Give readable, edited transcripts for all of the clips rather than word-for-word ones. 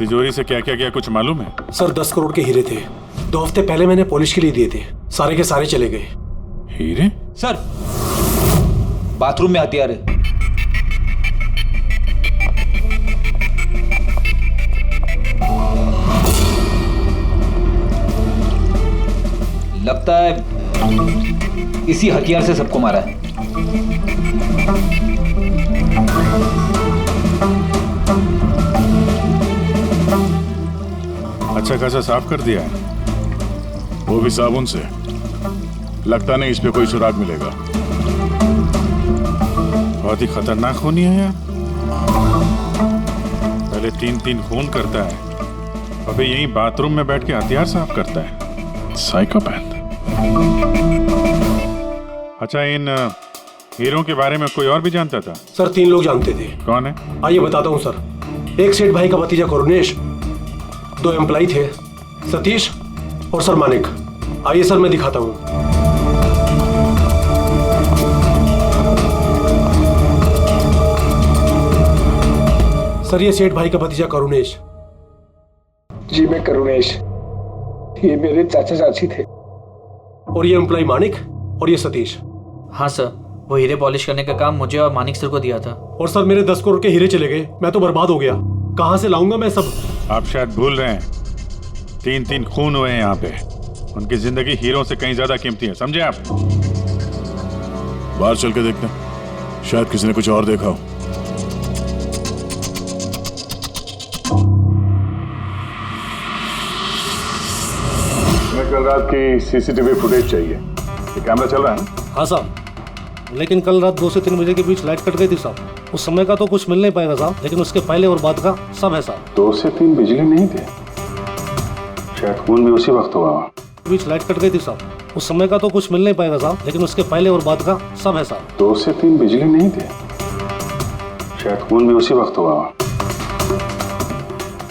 तिजोरी से क्या क्या गया कुछ मालूम है? सर 10 करोड़ के हीरे थे, 2 हफ्ते पहले मैंने पॉलिश के लिए दिए थे, सारे के सारे चले गए। हीरे? सर बाथरूम में हथियार है। लगता है इसी हथियार से सबको मारा है। अच्छा खासा साफ कर दिया है, वो भी साबुन से। लगता नहीं इस पे कोई सुराग मिलेगा। बहुत ही खतरनाक खूनी है यार। पहले 3-3 खून करता है, अबे यहीं बाथरूम में बैठ के हथियार साफ करता है। साइकोपैथ। अच्छा, इन हीरों के बारे में कोई और भी जानता था? सर 3 लोग जानते थे। कौन है? आइए बताता हूँ सर। एक सेठ भाई का भतीजा करुणेश, 2 एम्प्लॉय थे, सतीश और सर मानिक। आइए सर मैं दिखाता हूँ। सर ये सेठ भाई का भतीजा करुणेश। जी मैं करुणेश, ये मेरे चाचा चाची थे। और ये एम्प्लॉय मानिक और ये सतीश। हाँ सर, वो हीरे पॉलिश करने का काम मुझे और मानिक सर को दिया था। और सर मेरे 10 करोड़ के हीरे चले गए, मैं तो बर्बाद हो गया। कहाँ से लाऊंगा मैं सब? आप शायद भूल रहे हैं, 3-3 खून हुए हैं यहाँ पे। उनकी जिंदगी हीरों से कहीं ज्यादा कीमती है, समझे आप? बाहर चल के देखते हैं, शायद किसी ने कुछ और देखा हो। हमें कल रात की सीसीटीवी फुटेज चाहिए। ये कैमरा चल रहा है ना? हाँ साहब, लेकिन कल रात 2 से 3 बजे के बीच लाइट कट गई थी साहब। उस समय का तो कुछ मिल नहीं पाएगा साहब, लेकिन उसके पहले और बाद का सब है साहब। 2 से 3 बिजली नहीं थे, शायद खून भी उसी वक्त हुआ। बीच लाइट कट गई थी साहब। उस समय का तो कुछ मिल नहीं पाएगा साहब, लेकिन उसके पहले और बाद का सब है साहब। 2 से 3 बिजली नहीं थे, शायद खून भी उसी वक्त हुआ।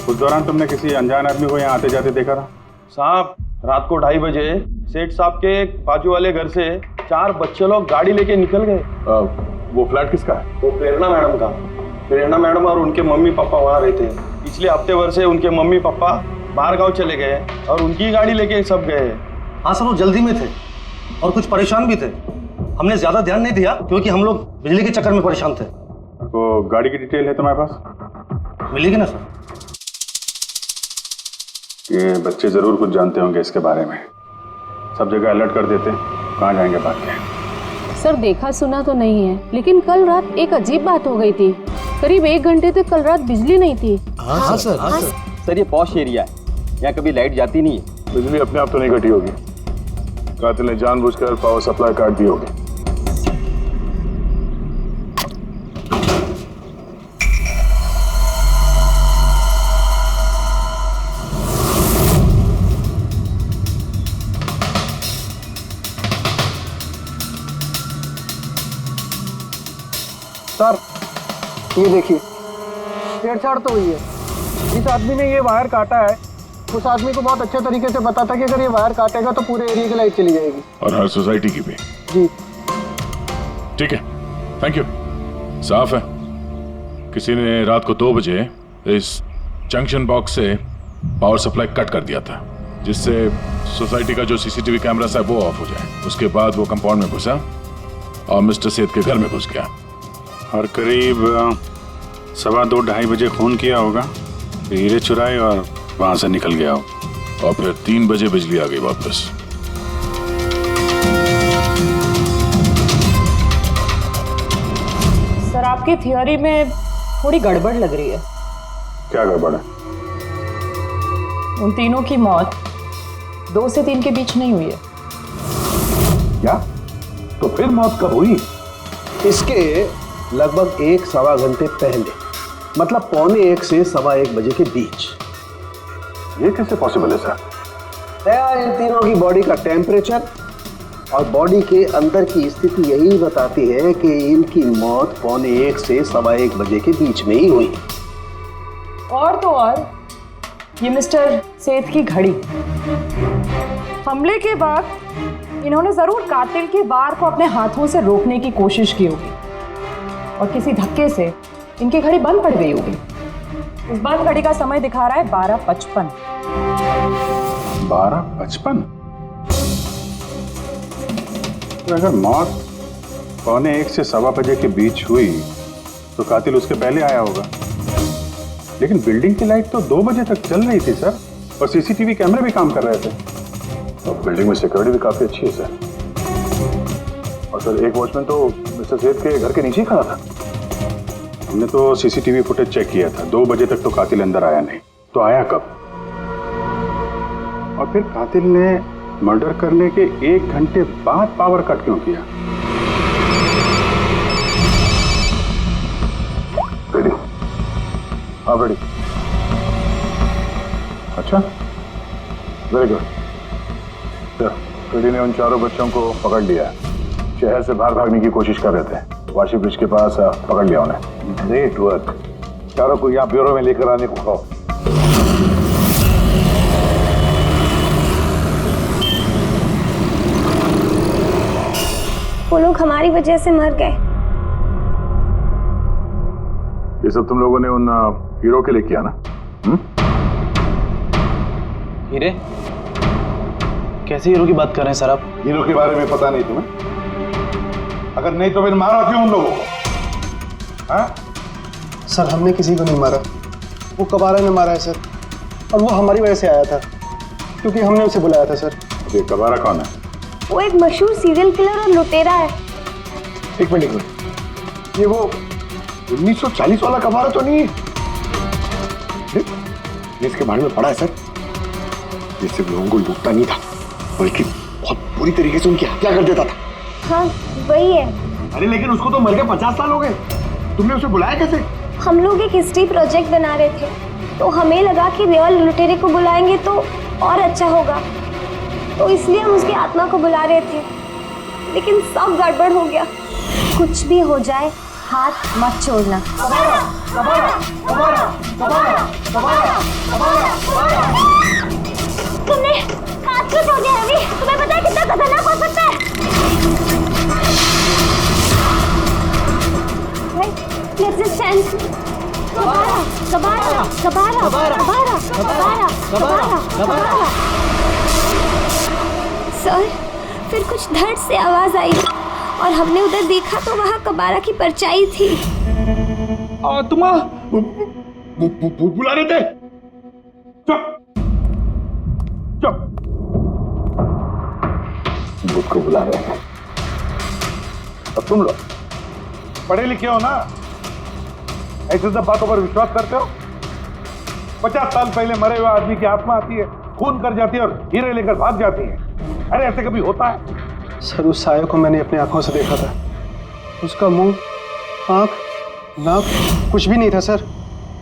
उस दौरान तुमने किसी अनजान आदमी को यहाँ आते जाते देखा था? साहब रात को 2:30 बजे सेठ साहब के बाजू वाले घर से 4 बच्चे लोग गाड़ी लेके निकल गए। वो फ्लैट किसका है? वो प्रेरणा मैडम का। प्रेरणा मैडम और उनके मम्मी पापा वहाँ रहते हैं। पिछले हफ्ते भर से उनके मम्मी पापा बाहर गाँव चले गए और उनकी गाड़ी लेके सब गए। हाँ सर, वो जल्दी में थे और कुछ परेशान भी थे। हमने ज्यादा ध्यान नहीं दिया क्योंकि हम लोग बिजली के चक्कर में परेशान थे। वो गाड़ी की डिटेल है तुम्हारे पास? मिलेगी ना सर? ये बच्चे जरूर कुछ जानते होंगे इसके बारे में। सब जगह अलर्ट कर देते, कहाँ जाएंगे भाग के। सर देखा सुना तो नहीं है, लेकिन कल रात एक अजीब बात हो गई थी। करीब 1 घंटे तक कल रात बिजली नहीं थी। हाँ सर। सर ये पॉश एरिया है, यहाँ कभी लाइट जाती नहीं है। बिजली अपने आप तो नहीं घटी होगी, कातिल ने जानबूझकर पावर सप्लाई काट दी होगी। सर ये देखिए, छेड़छाड़ तो हुई है। जिस आदमी ने ये वायर काटा है उस आदमी को बहुत अच्छे तरीके से पता था कि अगर ये वायर काटेगा तो पूरे एरिया की लाइट चली जाएगी। और हर सोसाइटी की भी। जी ठीक है, थैंक यू। साफ है, किसी ने रात को 2 बजे इस जंक्शन बॉक्स से पावर सप्लाई कट कर दिया था, जिससे सोसाइटी का जो सीसीटीवी कैमरा है वो ऑफ हो जाए। उसके बाद वो कंपाउंड में घुसा और मिस्टर सेठ के घर में घुस गया। और करीब 2:15-2:30 बजे खून किया होगा, हीरे चुराए और वहां से निकल गया हो। और फिर 3 बजे बिजली आ गई वापस। सर आपकी थियोरी में थोड़ी गड़बड़ लग रही है। क्या गड़बड़ है? उन तीनों की मौत 2 से 3 के बीच नहीं हुई है। क्या? तो फिर मौत कब हुई? इसके लगभग 1-1.25 घंटे पहले, मतलब 1:45 से 1:15 बजे के बीच। ये कैसे पॉसिबल है सर? इन तीनों की बॉडी का टेम्परेचर और बॉडी के अंदर की स्थिति यही बताती है कि इनकी मौत 1:45 से 1:15 बजे के बीच में ही हुई। और तो और ये मिस्टर सेठ की घड़ी, हमले के बाद इन्होंने जरूर कातिल के वार को अपने हाथों से रोकने की कोशिश की होगी और किसी धक्के से इनकी घड़ी बंद पड़ गई होगी। इस बंद घड़ी का समय दिखा रहा है 12:55। 12:55। तो अगर मौत 1:45 से 1:15 बजे के बीच हुई तो कातिल उसके पहले आया होगा। लेकिन बिल्डिंग की लाइट तो 2 बजे तक चल रही थी सर, और सीसीटीवी कैमरे भी काम कर रहे थे। और बिल्डिंग में सिक्योरिटी भी काफी अच्छी है सर। और सर एक वॉचमैन तो मिस्टर सेठ के घर के नीचे ही खड़ा था। हमने तो सीसीटीवी फुटेज चेक किया था, 2 बजे तक तो कातिल अंदर आया नहीं। तो आया कब? और फिर कातिल ने मर्डर करने के 1 घंटे बाद पावर कट क्यों किया? रेडी? हाँ रेडी। अच्छा, वेरी गुड। रेडी ने उन चारों बच्चों को पकड़ लिया। शहर से बाहर भागने की कोशिश कर रहे थे। वाशी ब्रिज के पास पकड़ लिया उन्हें। Great work. चारों को यहाँ ब्यूरो में लेकर आने को कहो। वो लोग हमारी वजह से मर गए। ये सब तुम लोगों ने उन हीरो के लिए किया ना? हीरे? कैसे हीरो की बात कर रहे हैं सर आप? हीरो के बारे में पता नहीं तुम्हें? अगर नहीं तो फिर मारा क्यों उन लोगों को? हाँ? सर हमने किसी को नहीं मारा, वो कबारा ने मारा है सर। और वो हमारी वजह से आया था क्योंकि हमने उसे बुलाया था सर। ये कबारा कौन है? वो एक मशहूर सीरियल किलर और लुटेरा है। एक मिनट, ये वो 1940 वाला कबारा तो नहीं है? इसके बारे में पढ़ा है सर। ये सिर्फ लोगों को लूटता नहीं था बल्कि बहुत बुरी तरीके से उनकी हत्या कर देता था। हाँ वही है। अरे लेकिन उसको तो मर के 50 साल हो गए। तुमने उसे बुलाया कैसे? हम लोग एक हिस्ट्री प्रोजेक्ट बना रहे थे तो हमें लगा कि रियल लुटेरे को बुलाएंगे तो और अच्छा होगा, तो इसलिए हम उसकी आत्मा को बुला रहे थे। लेकिन सब गड़बड़ हो गया। कुछ भी हो जाए हाथ मत छोड़ना। तुमने हाथ क्यों छोड़ दिया रवि? तुम्हें पता है कितना खतरनाक हो सकता है? Let's just stand. कबारा, कबारा, कबारा, कबारा, कबारा, कबारा, कबारा। सर, फिर कुछ धड़ से आवाज आई और हमने उधर देखा तो वहाँ कबारा की परछाई थी। तुम बुला रहे थे? चुप चुप। बुद्ध को बुला रहे हैं। अब तुम लोग पढ़े लिखे हो ना, ऐसे सब बातों पर विश्वास करते हो? 50 साल पहले मरे हुए आदमी की आत्मा आती है, खून कर जाती है और हीरे लेकर भाग जाती है। अरे ऐसे कभी होता है? सर उस साये को मैंने अपनी आंखों से देखा था। उसका मुंह, आंख, नाक कुछ भी नहीं था सर।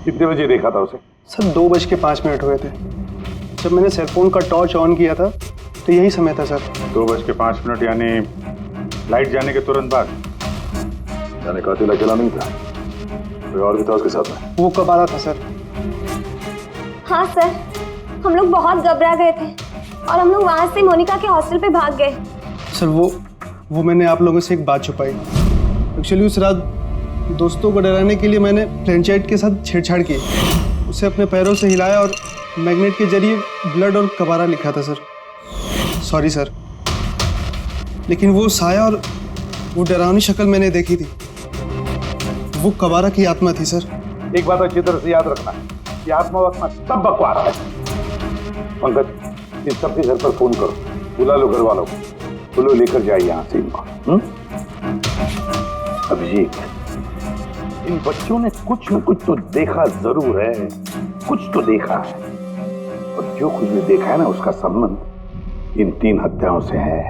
कितने बजे देखा था उसे? सर 2:05 हुए थे। जब मैंने सेलफोन का टॉर्च ऑन किया था तो यही समय था सर। 2:05 यानी लाइट जाने के तुरंत बाद। जाने कातिल अकेला नहीं था, कोई और भी था उसके साथ में? वो कबारा था सर। हाँ सर, हम लोग बहुत घबरा गए थे और हम लोग वहाँ से मोनिका के हॉस्टल पे भाग गए। सर वो मैंने आप लोगों से एक बात छुपाई। एक्चुअली उस रात दोस्तों को डराने के लिए मैंने फ्रेंचाइट के साथ छेड़छाड़ की। उसे अपने पैरों से हिलाया और मैग्नेट के जरिए ब्लड और कबारा लिखा था सर। सॉरी सर, लेकिन वो साया और वो डरावनी शक्ल मैंने देखी थी, वो कबारा की आत्मा थी सर। एक बात अच्छी तरह से याद रखना, ये आत्मा वात्मा सब बकवास है। पंकज, इन सबके घर पर फोन करो, बुला लो घर वालों को, बोलो लेकर जाए यहाँ से इनको। अभिजीत, इन बच्चों ने कुछ न कुछ तो देखा जरूर है, कुछ तो देखा है, और जो कुछ भी देखा है ना उसका संबंध इन 3 हत्याओं से है।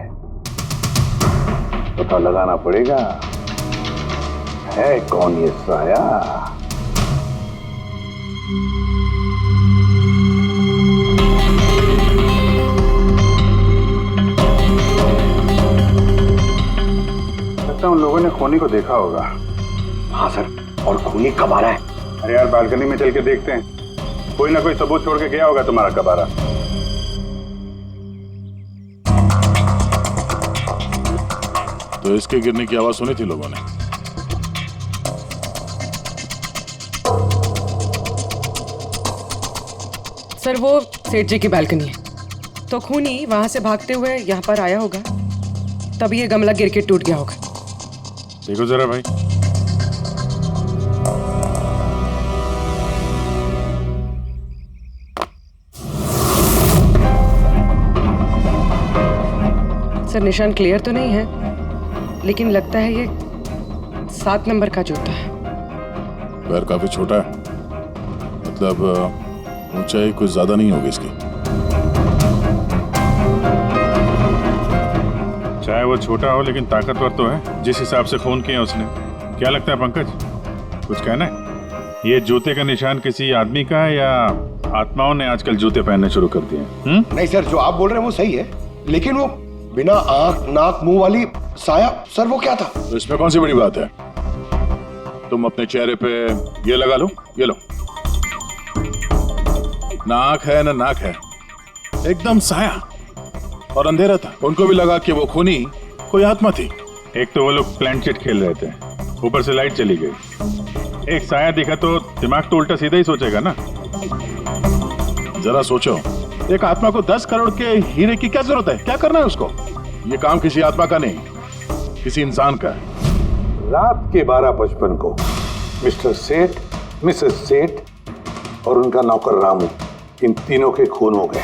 पता लगाना पड़ेगा है कौन ये साया। लगता है उन लोगों ने खूनी को देखा होगा। हाँ सर, और खूनी कबारा है। अरे यार बालकनी में चल के देखते हैं, कोई ना कोई सबूत छोड़ के गया होगा तुम्हारा कबारा। तो इसके गिरने की आवाज सुनी थी लोगों ने? सर वो सेठ जी की बालकनी है, तो खूनी वहां से भागते हुए यहाँ पर आया होगा, तभी ये गमला गिर के टूट गया होगा। देखो जरा भाई। सर निशान क्लियर तो नहीं है, लेकिन लगता है ये 7 नंबर का जूता है। पैर काफी छोटा है, मतलब ऊंचाई कुछ ज्यादा नहीं होगी इसकी। चाहे वो छोटा हो लेकिन ताकतवर तो है, जिस हिसाब से खून किया उसने। क्या लगता है पंकज, कुछ कहना है? ये जूते का निशान किसी आदमी का है या आत्माओं ने आजकल जूते पहनने शुरू कर दिए हैं? नहीं सर, जो आप बोल रहे हैं वो सही है, लेकिन वो बिना आंख नाक मुंह वाली साया, सर वो क्या था? तो इसमें कौन सी बड़ी बात है? तुम अपने चेहरे पे ये लगा लो, ये लो। ना आंख है ना नाक है, एकदम साया और अंधेरा था। उनको भी लगा कि वो खूनी कोई आत्मा थी। एक तो वो लोग प्लेनचेट खेल रहे थे, ऊपर से लाइट चली गई। एक साया दिखा तो दिमाग तो उल्टा सीधा ही सोचेगा ना। जरा सोचो, एक आत्मा को 10 करोड़ के हीरे की क्या जरूरत है? क्या करना है उसको? ये काम किसी आत्मा का नहीं, किसी इंसान का है। रात के 12:55 को मिस्टर सेठ, मिसेस सेठ और उनका नौकर रामू, इन तीनों के खून हो गए।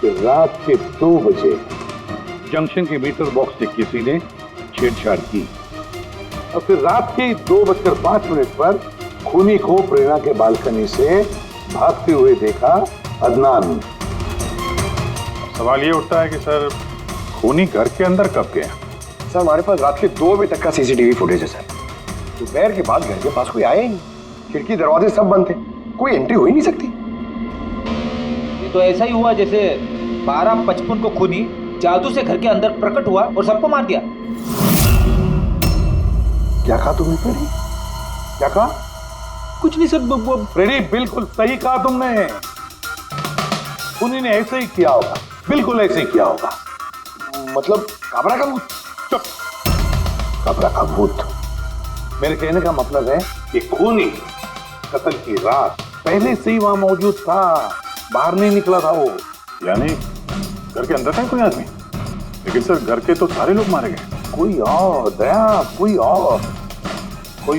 फिर रात के 2 बजे जंक्शन के मीटर बॉक्स से किसी ने छेड़छाड़ की और फिर रात के 2:05 पर खूनी को प्रेरणा के बालकनी से भागते हुए देखा अदनान। सवाल ये उठता है कि सर खूनी घर के अंदर कब गया? सर हमारे पास रात के 2 बजे तक का सीसीटीवी फुटेज है सर। दोपहर के बाद घर के पास कोई आया ही नहीं, खिड़की दरवाजे सब बंद थे, कोई एंट्री हो ही नहीं सकती। ये तो ऐसा ही हुआ जैसे 12:55 को खूनी जादू से घर के अंदर प्रकट हुआ और सबको मार दिया। क्या कहा तुमने फ्रेडी? क्या कहा? कुछ नहीं सर। फ्रेडी बिल्कुल सही कहा तुमने। खूनी ने ऐसे ही किया होगा, बिल्कुल ऐसे ही किया होगा। मतलब काबरा का भूत? चुप। काबरा का भूत? मेरे कहने का मतलब है कि खूनी कत्ल की रात पहले से ही वहां मौजूद था, बाहर नहीं निकला था वो। यानी घर के अंदर था कोई आदमी, लेकिन सर घर के तो सारे लोग मारे गए। कोई और दया, कोई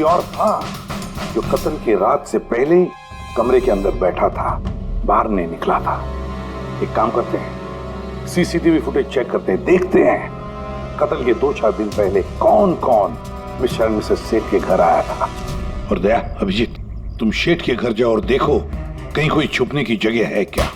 और था जो कत्ल की रात से पहले कमरे के अंदर बैठा था, बाहर नहीं निकला था। एक काम करते हैं, सीसीटीवी फुटेज चेक करते हैं, देखते हैं कत्ल के 2-4 दिन पहले कौन कौन मिस्टर और मिसेस सेठ के घर आया था। और दया, अभिजीत, तुम शेठ के घर जाओ और देखो कहीं कोई छुपने की जगह है क्या।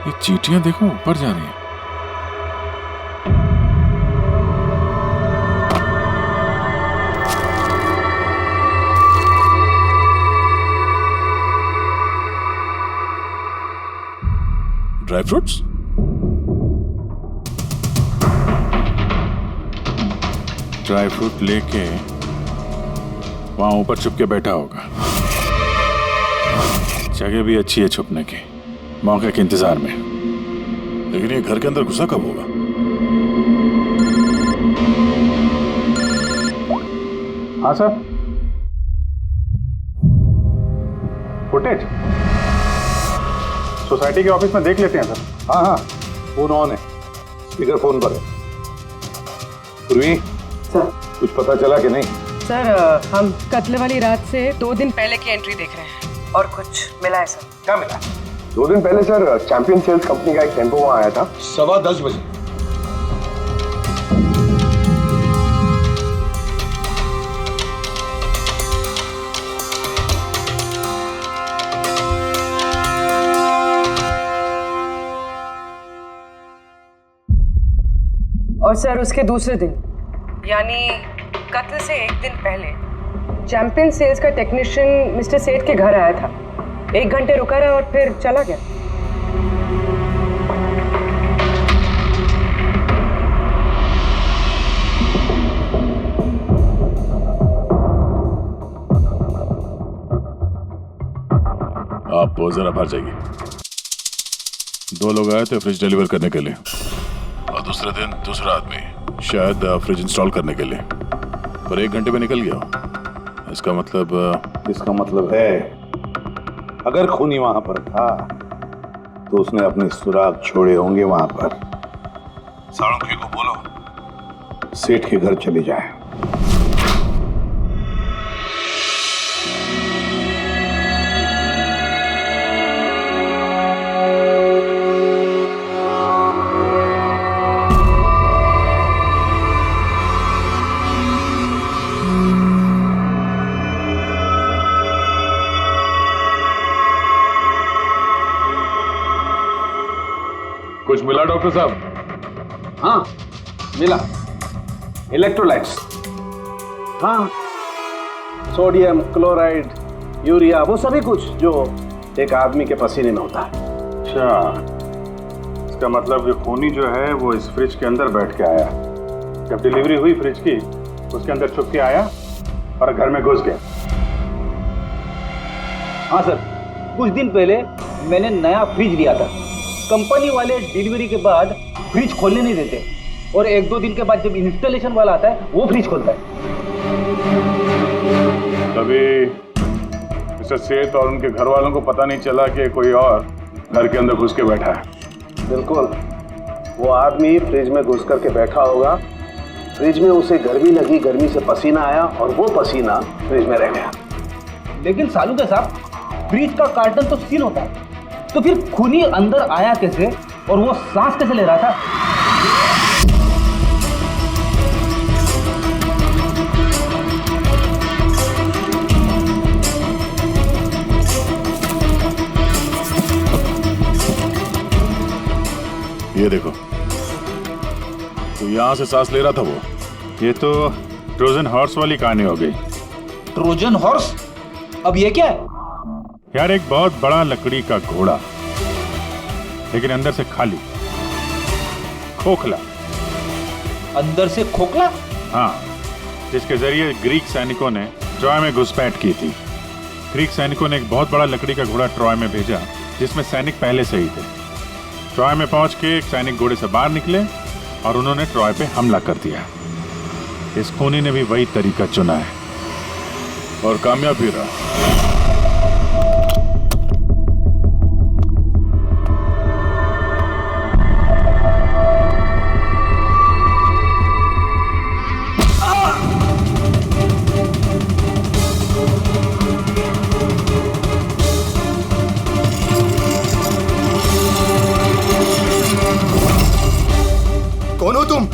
ये चींटियां देखो ऊपर जा रही हैं। Dry fruits? ड्राई फ्रूट लेके वहां ऊपर छुप के बैठा होगा। जगह भी अच्छी है छुपने की, मौके के इंतजार में। लेकिन ये घर के अंदर घुसा कब होगा? हाँ सर, फुटेज सोसाइटी के ऑफिस में देख लेते हैं सर। हाँ, फोन ऑन है, स्पीकर फोन पर है। पूर्वी सर, कुछ पता चला कि नहीं? सर हम कत्ल वाली रात से 2 दिन पहले की एंट्री देख रहे हैं और कुछ मिला है सर। क्या मिला? 2 दिन पहले सर चैंपियन सेल्स कंपनी का एक टेम्पो वहां आया था 10:15 बजे। और सर उसके दूसरे दिन यानी कत्ल से 1 दिन पहले चैंपियन सेल्स का टेक्नीशियन मिस्टर सेठ के घर आया था। 1 घंटे रुका रहा और फिर चला गया। वो जरा बाहर जाएगी। 2 लोग आए थे फ्रिज डिलीवर करने के लिए और दूसरे दिन दूसरा आदमी शायद फ्रिज इंस्टॉल करने के लिए, पर 1 घंटे में निकल गया। इसका मतलब है अगर खूनी वहां पर था तो उसने अपने सुराग छोड़े होंगे वहां पर। साळुंखे को बोलो सेठ के घर चले जाए। कुछ मिला डॉक्टर साहब? हाँ मिला, इलेक्ट्रोलाइट्स। हाँ, सोडियम क्लोराइड यूरिया, वो सभी कुछ जो एक आदमी के पसीने में होता है। अच्छा, इसका मतलब कि खूनी जो है वो इस फ्रिज के अंदर बैठ के आया। जब डिलीवरी हुई फ्रिज की उसके अंदर छुप के आया और घर में घुस गया। हाँ सर, कुछ दिन पहले मैंने नया फ्रिज लिया था। कंपनी वाले डिलीवरी के बाद फ्रिज खोलने नहीं देते और 1-2 दिन के बाद जब इंस्टॉलेशन वाला आता है वो फ्रिज खोलता है। तभी मिस्टर सेठ और उनके घर वालों को पता नहीं चला कि कोई और घर के अंदर घुस के बैठा है। बिल्कुल, वो आदमी फ्रिज में घुस करके बैठा होगा। फ्रिज में उसे गर्मी लगी, गर्मी से पसीना आया और वो पसीना फ्रिज में रह गया। लेकिन सालूका साहब, फ्रिज का कार्टन तो सील होता है, तो फिर खूनी अंदर आया कैसे और वो सांस कैसे ले रहा था? ये देखो, तो यहां से सांस ले रहा था वो। ये तो ट्रोजन हॉर्स वाली कहानी हो गई। Trojan horse? अब ये क्या है? यार, एक बहुत बड़ा लकड़ी का घोड़ा, लेकिन अंदर से खाली, खोखला। अंदर से खोखला? हाँ, जिसके जरिए ग्रीक सैनिकों ने ट्रॉय में घुसपैठ की थी। ग्रीक सैनिकों ने एक बहुत बड़ा लकड़ी का घोड़ा ट्रॉय में भेजा, जिसमें सैनिक पहले से ही थे। ट्रॉय में पहुंच के एक सैनिक घोड़े से बाहर निकले और उन्होंने ट्रॉय पे हमला कर दिया। इस खूनी ने भी वही तरीका चुना है और कामयाब भी रहा। कौन हो तुम?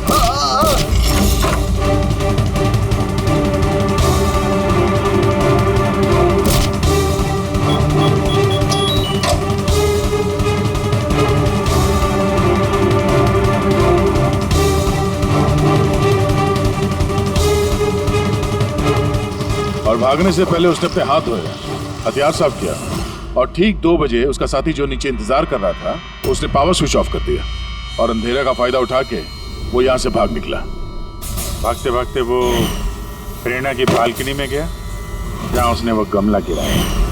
और भागने से पहले उसने अपने हाथ धोए, हथियार साफ किया और ठीक 2 बजे उसका साथी जो नीचे इंतजार कर रहा था उसने पावर स्विच ऑफ कर दिया और अंधेरे का फायदा उठा के वो यहाँ से भाग निकला। भागते भागते वो प्रेरणा की बालकनी में गया, जहाँ उसने वो गमला गिराया।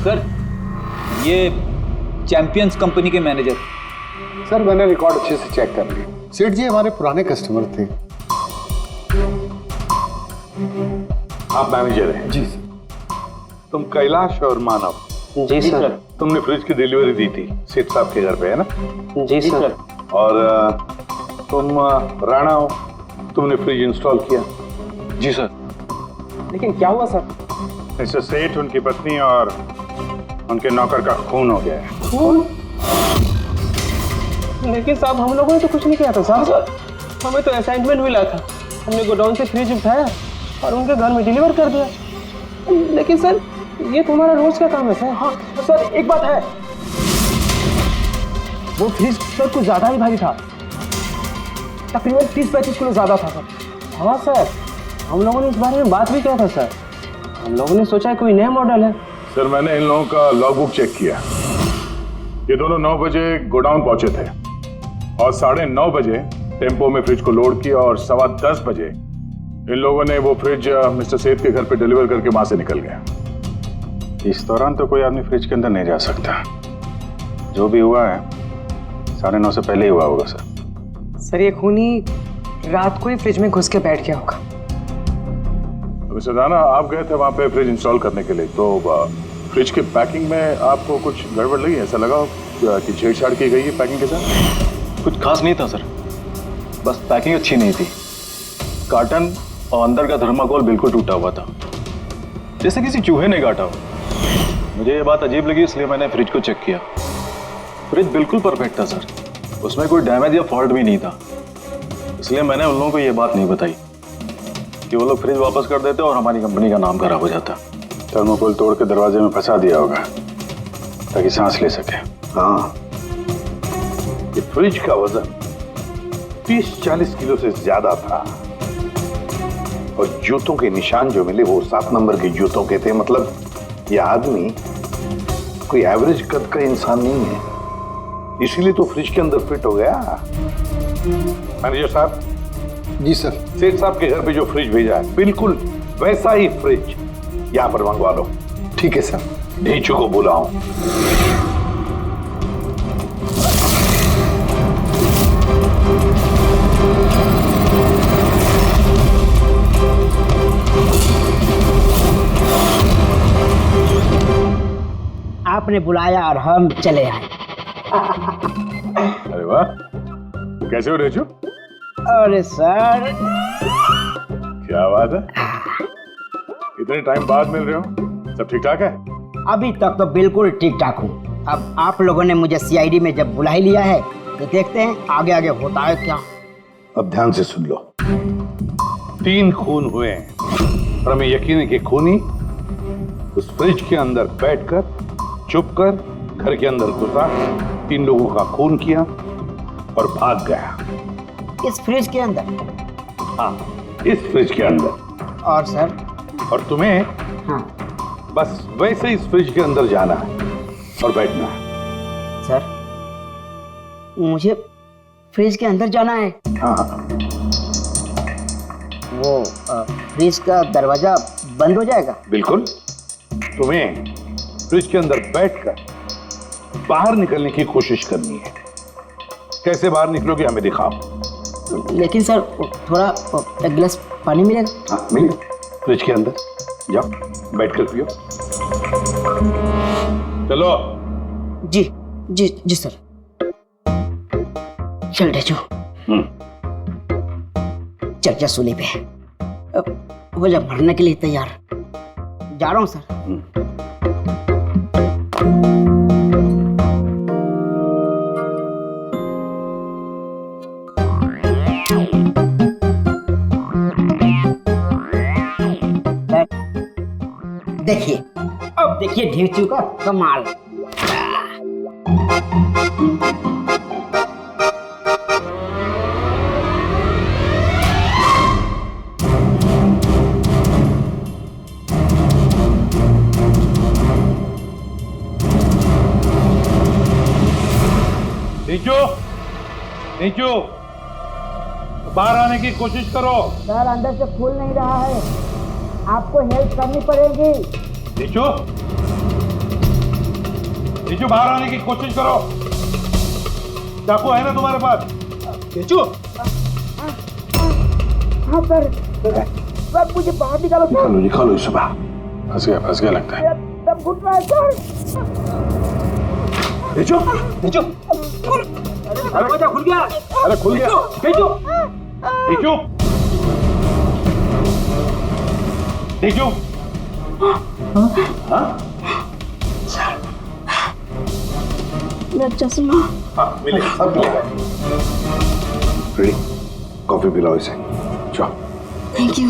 सर, ये चैंपियंस कंपनी के मैनेजर। सर, मैंने रिकॉर्ड अच्छे से चेक कर लिया। सेठ जी हमारे पुराने कस्टमर थे। आप मैनेजर हैं? जी सर। तुम कैलाश और मानव? जी सर। तुमने फ्रिज की डिलीवरी दी थी सेठ साहब के घर पे, है ना? जी सर। और तुम राणा हो, तुमने फ्रिज इंस्टॉल किया? जी सर। लेकिन क्या हुआ सर? मिस्टर सेठ, उनकी पत्नी और उनके नौकर का खून हो गया है। खून? लेकिन साहब, हम लोगों ने तो कुछ नहीं किया था साहब। हमें तो असाइनमेंट मिला था, हमने गोडाउन से फ्रिज उठाया और उनके घर में डिलीवर कर दिया। लेकिन सर, ये तुम्हारा रोज का काम है सर। हाँ सर, एक बात है, वो फ्रिज सर कुछ ज्यादा ही भारी था, तकरीबन 30-35 किलो ज्यादा था सर। हाँ सर, हम लोगों ने इस बारे में बात भी किया था सर। हम लोगों ने सोचा कोई नया मॉडल है। सर मैंने इन लोगों का लॉगबुक चेक किया। ये दोनों 9 बजे गोडाउन पहुंचे थे और 9:30 बजे टेम्पो में फ्रिज को लोड किया और 10:15 बजे इन लोगों ने वो फ्रिज मिस्टर सेठ के घर पे डिलीवर करके वहां से निकल गए। इस दौरान तो कोई आदमी फ्रिज के अंदर नहीं जा सकता। जो भी हुआ है 9:30 से पहले ही हुआ होगा सर। सर ये खूनी रात को ही फ्रिज में घुस के बैठ गया होगा। मिस्टर राणा, आप गए थे वहां पे फ्रिज इंस्टॉल करने के लिए, तो फ्रिज की पैकिंग में आपको कुछ गड़बड़ लगी? ऐसा लगा कि छेड़छाड़ की गई है पैकिंग के साथ? कुछ खास नहीं था सर, बस पैकिंग अच्छी नहीं थी। कार्टन और अंदर का थर्माकोल बिल्कुल टूटा हुआ था, जैसे किसी चूहे ने काटा हो। मुझे ये बात अजीब लगी, इसलिए मैंने फ्रिज को चेक किया। फ्रिज बिल्कुल परफेक्ट था सर, उसमें कोई डैमेज या फॉल्ट भी नहीं था। इसलिए मैंने उन लोगों को ये बात नहीं बताई कि वो लोग फ्रिज वापस कर देते और हमारी कंपनी का नाम खराब हो जाता। थर्मोकोल तोड़ के दरवाजे में फंसा दिया होगा ताकि सांस ले सके। हाँ, ये फ्रिज का वजन 30-40 किलो से ज्यादा था और जूतों के निशान जो मिले वो 7 नंबर के जूतों के थे। मतलब ये आदमी कोई एवरेज कद का इंसान नहीं है, इसीलिए तो फ्रिज के अंदर फिट हो गया। मैनेजर साहब। जी सर। सेठ साहब के घर पे जो फ्रिज भेजा है बिल्कुल वैसा ही फ्रिज यहाँ पर मंगवा लो। ठीक है सर। ढीचू को बुलाओ। आपने बुलाया और हम चले आए। अरे वाह, कैसे हो रेचू? अरे सर, क्या बात है, इतने टाइम बाद मिल रहे हो, सब ठीक ठाक है? अभी तक तो बिल्कुल ठीक ठाक हूँ। अब आप लोगों ने मुझे सीआईडी में जब बुला ही लिया है तो देखते हैं आगे आगे होता है क्या। अब ध्यान से सुन लो। 3 खून हुए हैं और हमें यकीन है कि खूनी उस फ्रिज के अंदर बैठकर चुपकर घर के अंदर घुसा, 3 लोगों का खून किया और भाग गया। इस फ्रिज के अंदर? हाँ, इस फ्रिज के अंदर। और सर? और तुम्हें हाँ, बस वैसे इस फ्रिज के अंदर जाना है और बैठना है। सर, मुझे फ्रिज के अंदर जाना है? हाँ। वो फ्रिज का दरवाजा बंद हो जाएगा? बिल्कुल। तुम्हें फ्रिज के अंदर बैठकर बाहर निकलने की कोशिश करनी है। कैसे बाहर निकलोगे हमें दिखाओ। लेकिन सर थोड़ा एक गिलास पानी मिलेगा? हाँ मिलेगा, फ्रिज के अंदर जाओ, बैठकर पियो। चलो। जी जी जी सर। चल रेचू, चल जा सूली पे। हो जा भरने के लिए तैयार। जा रहा हूँ सर। देखिए, अब देखिए ढीचू का कमाल। नीचू, नीचू, बाहर आने की कोशिश करो। सर अंदर से खुल नहीं रहा है, आपको हेल्प करनी पड़ेगी। नीचू, नीचू बाहर आने की कोशिश करो। चाकू है ना तुम्हारे पास? नीचू। हाँ सर, सब मुझे बाहर निकालो। निकालो इसे बाहर। फंस गया लगता है। सब घुट रहा है सर। नीचू, नीचू, दरवाजा खुल गया। अरे खुल गया। नीचू, नीचू, नीचू। हाँ? मेरा चश्मा। हाँ मिलेगा, सब मिलेगा। रेडी, कॉफी पिलाओ इसे। जाओ। Thank you.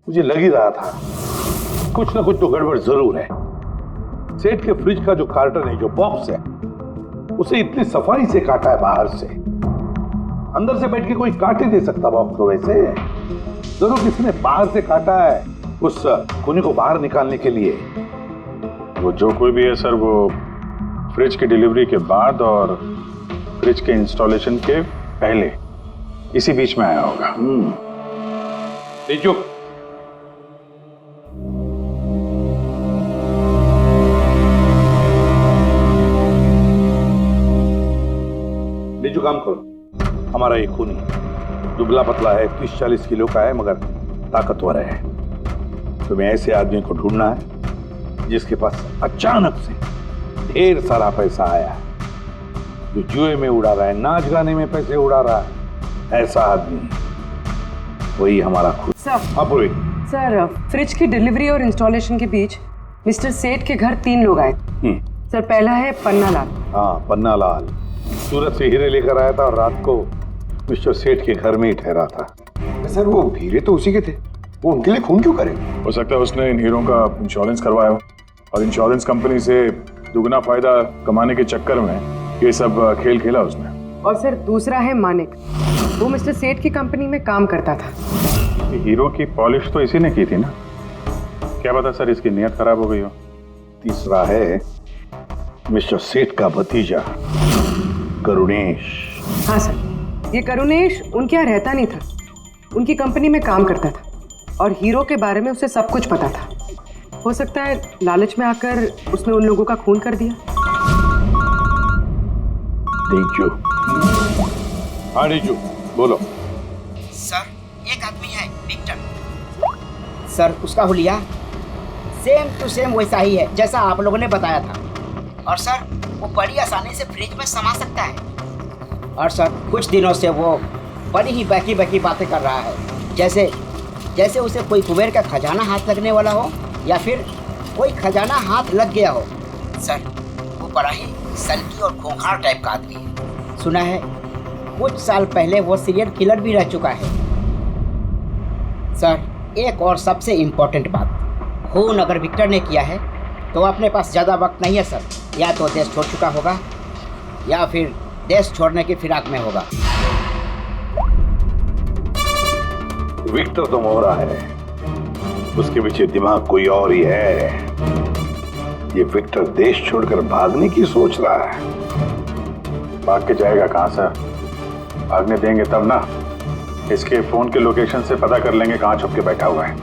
मुझे लग ही रहा था कुछ ना कुछ तो गड़बड़ जरूर है। सेठ के फ्रिज का जो कार्टन है, जो बॉक्स है, उसे इतनी सफाई से काटा है बाहर से। अंदर से बैठ के कोई काट ही दे सकता बॉक्स को। वैसे जरूर किसी ने बाहर से काटा है। उस खूनी को बाहर निकालने के लिए। वो जो कोई भी है सर, वो फ्रिज की डिलीवरी के बाद और फ्रिज के इंस्टॉलेशन के पहले इसी बीच में आया होगा। तेजू, तेजू काम करो। हमारा ये खूनी दुबला पतला है, 30-40 किलो का है, मगर ताकतवर है। तुम्हें ऐसे आदमी को ढूंढना है जिसके पास अचानक से ढेर सारा पैसा आया है, जो जुए में उड़ा रहा है, नाच गाने में पैसे उड़ा रहा है। ऐसा आदमी वही हमारा खून। सर, फ्रिज की डिलीवरी और इंस्टॉलेशन के बीच मिस्टर सेठ के घर 3 लोग आए। सर, पहला है पन्ना लाल। हाँ, पन्ना लाल सूरत से हीरे लेकर आया था और रात को मिस्टर सेठ के घर में ही ठहरा था। सर, वो हीरे तो उसी के थे, वो उनके लिए खून क्यों करे? हो सकता है उसने इन हीरों का इंश्योरेंस करवाया हो और इंश्योरेंस कंपनी से दुगना फायदा कमाने के चक्कर में ये सब खेल खेला उसने। और सर, दूसरा है मानिक। वो मिस्टर सेठ की कंपनी में काम करता था। हीरो की पॉलिश तो इसी ने की थी ना, क्या पता सर इसकी नीयत खराब हो गई हो। तीसरा है मिस्टर सेठ का भतीजा करुणेश। हाँ सर, ये करुणेश उनके यहाँ रहता नहीं था, उनकी कंपनी में काम करता था और हीरो के बारे में उसे सब कुछ पता था। हो सकता है लालच में आकर उसने उन लोगों का खून कर दिया। रीजू, हाँ रीजू बोलो। सर, एक आदमी है विक्टर। सर, उसका हुलिया सेम टू सेम वैसा ही है जैसा आप लोगों ने बताया था। और सर, वो बड़ी आसानी से फ्रिज में समा सकता है। और सर, कुछ दिनों से वो बड़ी ही बहकी बातें कर रहा है, जैसे उसे कोई कुबेर का खजाना हाथ लगने वाला हो या फिर कोई खजाना हाथ लग गया हो। सर, वो बड़ा ही सल्की और खूंखार टाइप का आदमी है। सुना है कुछ साल पहले वो सीरियल किलर भी रह चुका है। सर, एक और सबसे इम्पोर्टेंट बात, खून अगर विक्टर ने किया है तो अपने पास ज़्यादा वक्त नहीं है सर। या तो देश छोड़ चुका होगा या फिर देश छोड़ने की फिराक में होगा। विक्टर तो मोहरा है, उसके पीछे दिमाग कोई और ही है। ये विक्टर देश छोड़कर भागने की सोच रहा है। भाग के जाएगा कहाँ सर? भागने देंगे तब ना। इसके फोन के लोकेशन से पता कर लेंगे कहाँ छुप के बैठा हुआ है।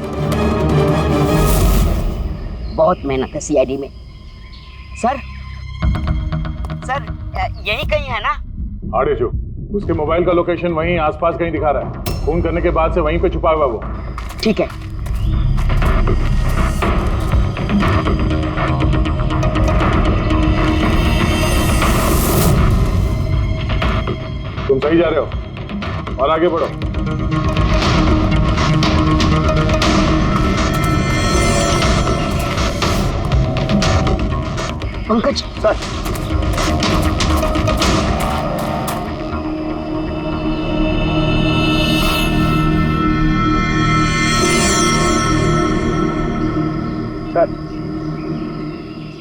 बहुत मेहनत है सीआईडी में। सर, यही कहीं है ना? हाँ रेजू, उसके मोबाइल का लोकेशन वहीं आसपास कहीं दिखा रहा है। फोन करने के बाद से वहीं पे छुपा हुआ वो। ठीक है। तुम सही जा रहे हो और आगे बढ़ो। पंकज सर,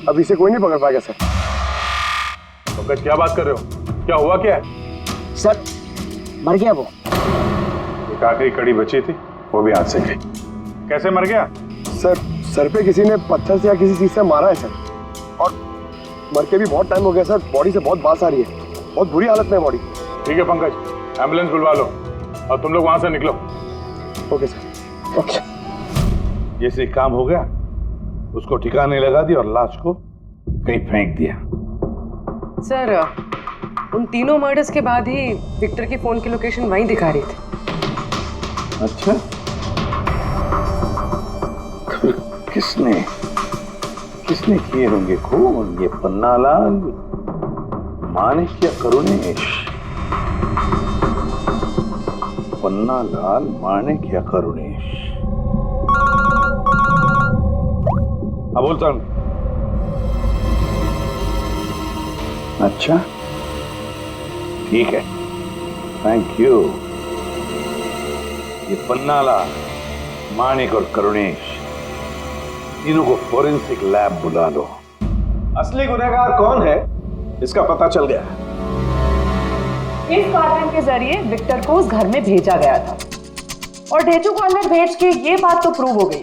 अभी से कोई नहीं पकड़ पाएगा सर। पंकज, क्या बात कर रहे हो? क्या हुआ क्या है? सर, मर गया वो। एक आखिरी कड़ी बची थी, वो भी हाथ से गई। कैसे मर गया? सर पे किसी ने पत्थर से या किसी चीज से मारा है सर, और मर के भी बहुत टाइम हो गया सर। बॉडी से बहुत बास आ रही है, बहुत बुरी हालत में है बॉडी। ठीक है पंकज, एम्बुलेंस बुलवा लो और तुम लोग वहां से निकलो। Okay sir. ओके। जैसे काम हो गया, उसको ठिकाने लगा दिया और लाश को कहीं फेंक दिया। सर, उन तीनों मर्डर्स के बाद ही विक्टर की फोन की लोकेशन वहीं दिखा रही थी। अच्छा, तो किसने किए होंगे खून? ये पन्ना लाल, मानिक या करुणेश? पन्ना लाल, मानिक या करुणेश? हाँ बोलता हूँ। अच्छा ठीक है, थैंक यू। ये पन्ना लाल, मानिक और करुणेश, तीनों को फोरेंसिक लैब बुला लो। असली गुनहगार कौन है इसका पता चल गया। इस कार्टन के जरिए विक्टर को उस घर में भेजा गया था और ढेचू को अंदर भेज के ये बात तो प्रूव हो गई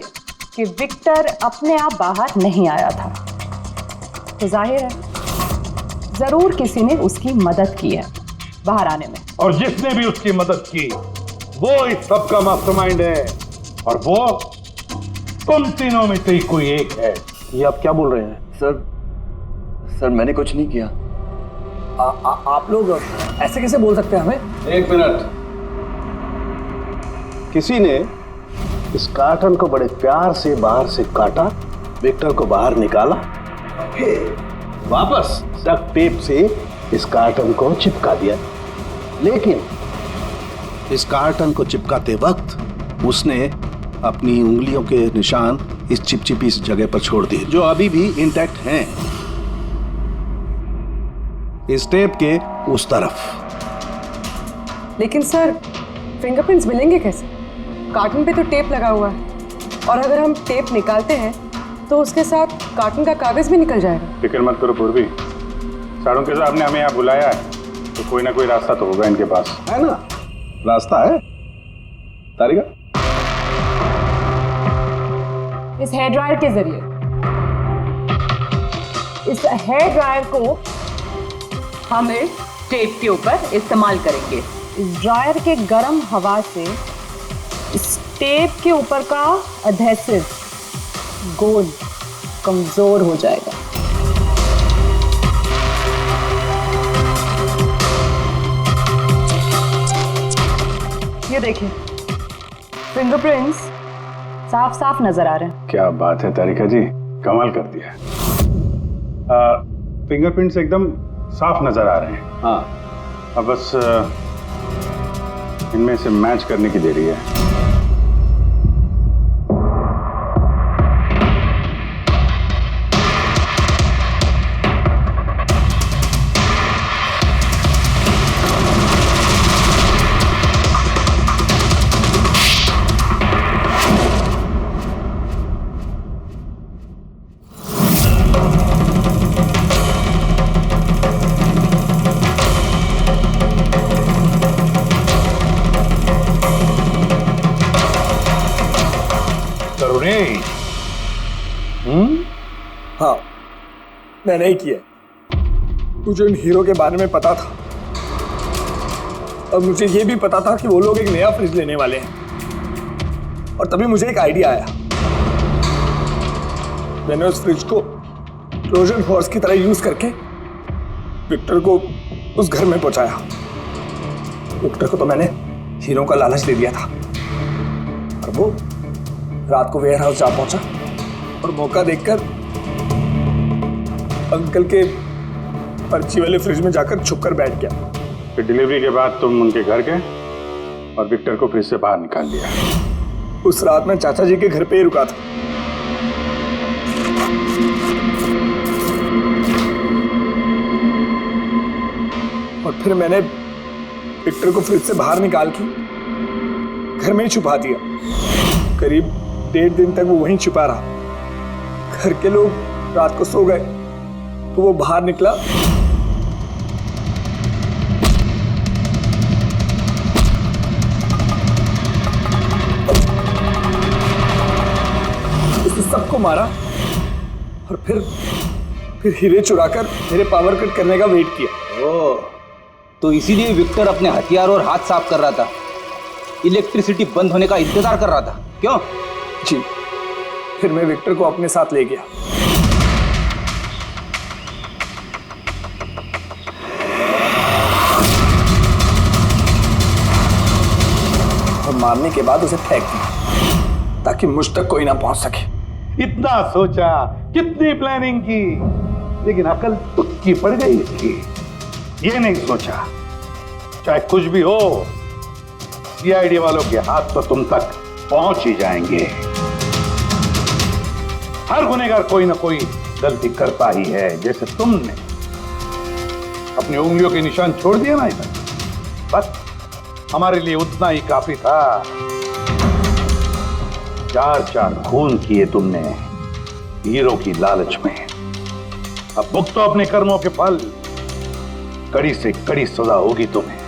कि विक्टर अपने आप बाहर नहीं आया था, तो जाहिर है जरूर किसी ने उसकी मदद की है बाहर आने में। और जिसने भी उसकी मदद की वो इस सब का मास्टरमाइंड है, और वो तुम तीनों में से ही कोई एक है। ये आप क्या बोल रहे हैं? सर मैंने कुछ नहीं किया। आप लोग ऐसे कैसे बोल सकते हैं हमें? एक मिनट। किसी ने इस कार्टन को बड़े प्यार से बाहर से काटा, विक्टर को बाहर निकाला, फिर वापस डक्ट टेप से इस कार्टन को चिपका दिया। लेकिन इस कार्टन को चिपकाते वक्त उसने अपनी उंगलियों के निशान इस चिपचिपी इस जगह पर छोड़ दिए, जो अभी भी इंटैक्ट हैं, इस टेप के उस तरफ। लेकिन सर फिंगरप्रिंट्स मिलेंगे कैसे? कार्टन पे तो टेप लगा हुआ है, और अगर हम टेप निकालते हैं तो उसके साथ कार्टन का कागज भी निकल जाएगा। फिक्र मत करो पूर्वी, साड़ों साहब ने हमें यहाँ बुलाया है तो कोई ना कोई रास्ता तो होगा इनके पास, है ना? रास्ता है तारिका। इस हेयर ड्रायर के जरिए इस हेयर ड्रायर को हम इस टेप के ऊपर इस्तेमाल करेंगे। इस ड्रायर के गर्म हवा से इस टेप के ऊपर का एडहेसिव गोंद कमजोर हो जाएगा। ये देखिए, फिंगरप्रिंट्स साफ साफ नजर आ रहे हैं। क्या बात है तारिका जी, कमाल कर दिया। फिंगरप्रिंट्स एकदम साफ नजर आ रहे हैं। हाँ, अब बस इनमें से मैच करने की देरी है। हाँ, मैंने ही किया। मुझे उन हीरो के बारे में पता था, और मुझे ये भी पता था कि वो लोग एक नया फ्रिज लेने वाले हैं। और तभी मुझे एक आइडिया आया। मैंने उस फ्रिज को ट्रोजन हॉर्स की तरह यूज करके विक्टर को उस घर में पहुंचाया। विक्टर को तो मैंने हीरो का लालच दे दिया था, और वो रात को वेयर हाउस जा पहुंचा और मौका देखकर अंकल के पर्ची वाले फ्रिज में जाकर छुपकर बैठ गया। फिर डिलीवरी के बाद तुम उनके घर गए और विक्टर को फ्रिज से बाहर निकाल दिया। उस रात मैं चाचा जी के घर पे ही रुका था। और फिर मैंने विक्टर को फ्रिज से बाहर निकाल के घर में ही छुपा दिया। करीब 1.5 दिन तक वो वहीं छुपा रहा। घर के लोग रात को सो गए तो वो बाहर निकला। उसने सबको मारा और फिर हीरे चुराकर मेरे पावर कट करने का वेट किया। ओह, तो इसीलिए विक्टर अपने हथियार और हाथ साफ कर रहा था, इलेक्ट्रिसिटी बंद होने का इंतजार कर रहा था, क्यों? जी, फिर मैं विक्टर को अपने साथ ले गया। और मारने के बाद उसे फेंक दिया ताकि मुझ तक कोई ना पहुंच सके। इतना सोचा, कितनी प्लानिंग की, लेकिन अकल तुक्की पड़ गई इसकी। ये नहीं सोचा चाहे कुछ भी हो, सीआईडी वालों के हाथ तो तुम तक पहुंच ही जाएंगे। हर गुनहगार कोई ना कोई गलती करता ही है। जैसे तुमने अपनी उंगलियों के निशान छोड़ दिया ना इधर, बस हमारे लिए उतना ही काफी था। 4 खून किए तुमने हीरो की लालच में। अब भुगतो अपने कर्मों के फल। कड़ी से कड़ी सजा होगी तुम्हें।